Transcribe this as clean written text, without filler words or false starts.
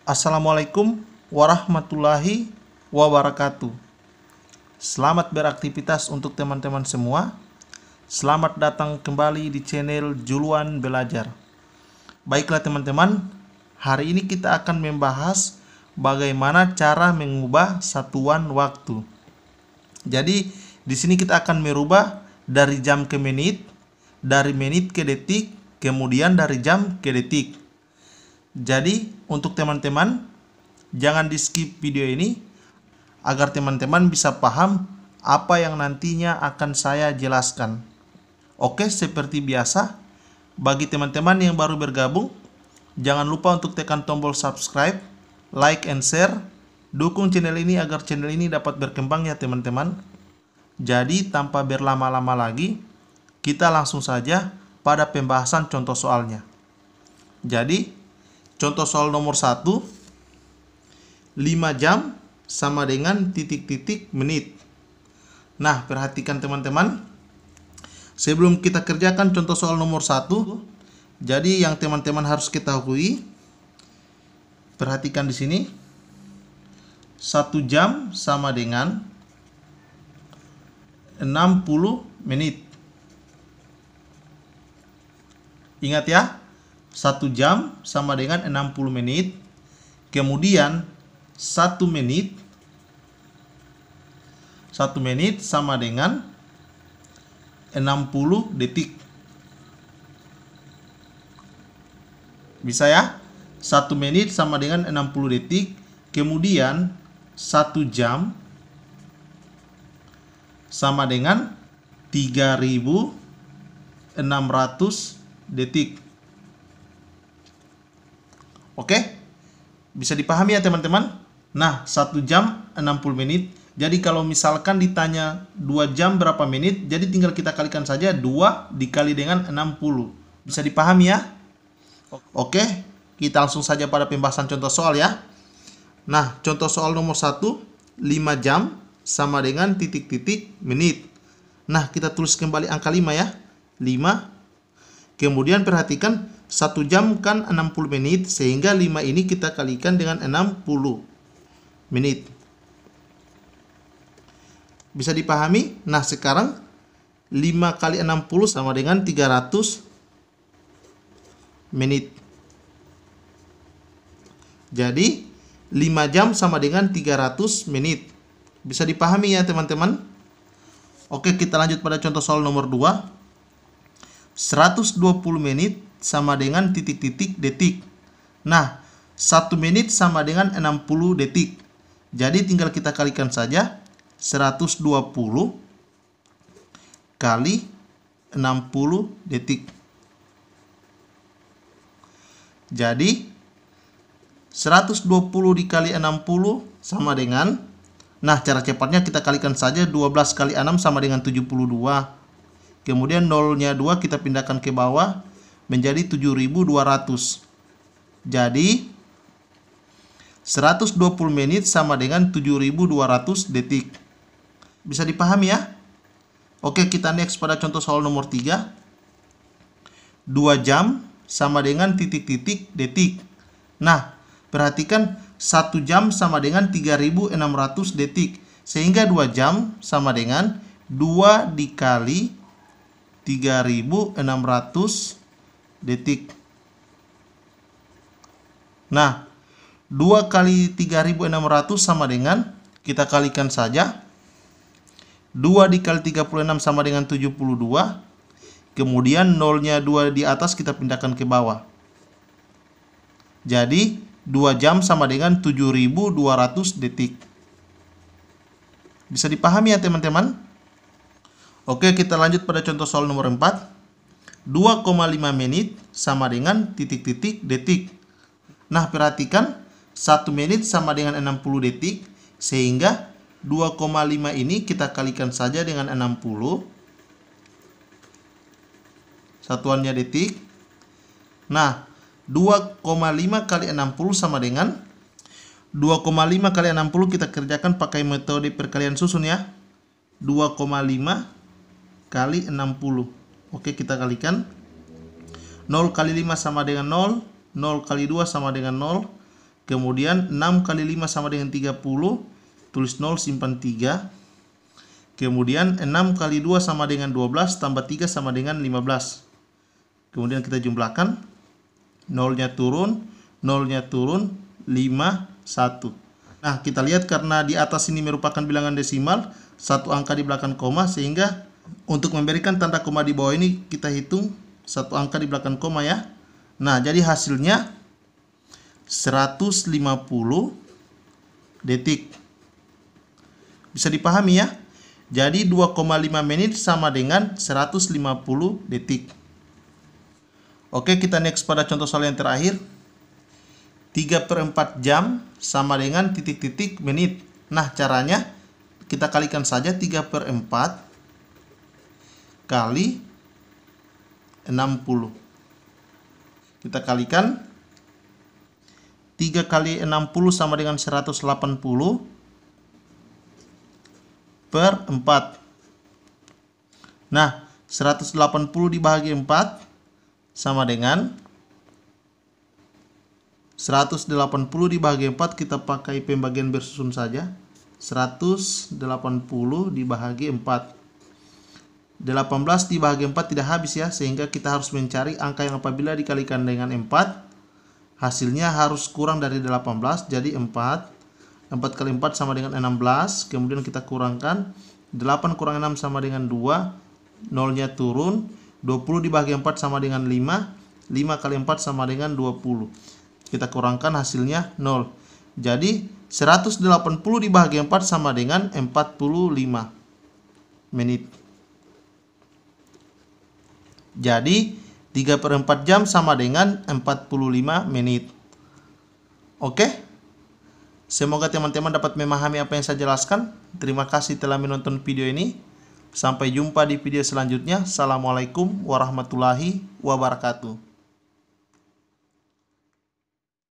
Assalamualaikum warahmatullahi wabarakatuh. Selamat beraktivitas untuk teman-teman semua. Selamat datang kembali di channel Juluan Belajar. Baiklah teman-teman, hari ini kita akan membahas bagaimana cara mengubah satuan waktu. Jadi di sini kita akan merubah dari jam ke menit, dari menit ke detik, kemudian dari jam ke detik. Jadi untuk teman-teman jangan di skip video ini agar teman-teman bisa paham apa yang nantinya akan saya jelaskan. Oke, seperti biasa, bagi teman-teman yang baru bergabung, jangan lupa untuk tekan tombol subscribe, like and share. Dukung channel ini agar channel ini dapat berkembang ya teman-teman. Jadi tanpa berlama-lama lagi, kita langsung saja pada pembahasan contoh soalnya. Jadi contoh soal nomor 1, 5 jam sama dengan titik-titik menit. Nah, perhatikan teman-teman. Sebelum kita kerjakan contoh soal nomor 1, jadi yang teman-teman harus ketahui, perhatikan di sini. 1 jam sama dengan 60 menit. Ingat ya. 1 jam sama dengan 60 menit. Kemudian 1 menit sama dengan 60 detik. Bisa ya? 1 menit sama dengan 60 detik. Kemudian 1 jam sama dengan 3600 detik. Oke, bisa dipahami ya teman-teman. Nah, 1 jam 60 menit. Jadi kalau misalkan ditanya 2 jam berapa menit, jadi tinggal kita kalikan saja 2 dikali dengan 60. Bisa dipahami ya? Oke, kita langsung saja pada pembahasan contoh soal ya. Nah, contoh soal nomor 1, 5 jam sama dengan titik-titik menit. Nah, kita tulis kembali angka 5 ya. 5. Kemudian perhatikan 1 jam kan 60 menit, sehingga 5 ini kita kalikan dengan 60 menit. Bisa dipahami? Nah, sekarang 5 kali 60 sama dengan 300 menit. Jadi 5 jam sama dengan 300 menit. Bisa dipahami ya teman-teman? Oke, kita lanjut pada contoh soal nomor 2. 120 menit sama dengan titik-titik detik. Nah, 1 menit sama dengan 60 detik. Jadi tinggal kita kalikan saja 120 kali 60 detik. Jadi 120 dikali 60 sama dengan, nah cara cepatnya kita kalikan saja 12 kali 6 sama dengan 72. Kemudian nolnya 2 kita pindahkan ke bawah menjadi 7200. Jadi 120 menit sama dengan 7200 detik. Bisa dipahami ya? Oke, kita next pada contoh soal nomor 3. 2 jam sama dengan titik-titik detik. Nah, perhatikan 1 jam sama dengan 3600 detik. Sehingga 2 jam sama dengan 2 dikali 3600 detik. Nah, 2 kali 3600 sama dengan, kita kalikan saja. 2 dikali 36 sama dengan 72. Kemudian nolnya 2 di atas kita pindahkan ke bawah. Jadi 2 jam sama dengan 7200 detik. Bisa dipahami ya teman-teman? Oke, kita lanjut pada contoh soal nomor 4. 2,5 menit sama dengan titik-titik detik. Nah, perhatikan 1 menit sama dengan 60 detik, sehingga 2,5 ini kita kalikan saja dengan 60. Satuannya detik. Nah, 2,5 kali 60 sama dengan 2,5 kali 60 kita kerjakan pakai metode perkalian susun ya. 2,5 kali 60. Oke, kita kalikan. 0 kali 5 sama dengan 0, 0 kali 2 sama dengan 0, Kemudian 6 kali 5 sama dengan 30. Tulis 0, simpan 3. Kemudian 6 kali 2 sama dengan 12, tambah 3 sama dengan 15. Kemudian kita jumlahkan. Nolnya turun, 5, 1. Nah, kita lihat karena di atas ini merupakan bilangan desimal, satu angka di belakang koma, sehingga untuk memberikan tanda koma di bawah ini kita hitung satu angka di belakang koma ya. Nah, jadi hasilnya 150 detik. Bisa dipahami ya? Jadi 2,5 menit sama dengan 150 detik. Oke, kita next pada contoh soal yang terakhir. 3/4 jam sama dengan titik-titik menit. Nah, caranya kita kalikan saja 3/4 kali 60. Kita kalikan. 3 kali 60 sama dengan 180 per 4. Nah, 180 dibagi 4 sama dengan 180 dibagi 4, kita pakai pembagian bersusun saja. 180 dibagi 4. 18 dibagi 4 tidak habis ya, sehingga kita harus mencari angka yang apabila dikalikan dengan 4 hasilnya harus kurang dari 18. Jadi 4 kali 4 sama dengan 16. Kemudian kita kurangkan. 8 kurang 6 sama dengan 2. Nolnya turun. 20 dibagi 4 sama dengan 5. 5 kali 4 sama dengan 20. Kita kurangkan, hasilnya 0. Jadi 180 dibagi 4 sama dengan 45 menit. Jadi 3/4 jam sama dengan 45 menit. Oke? Semoga teman-teman dapat memahami apa yang saya jelaskan. Terima kasih telah menonton video ini. Sampai jumpa di video selanjutnya. Assalamualaikum warahmatullahi wabarakatuh.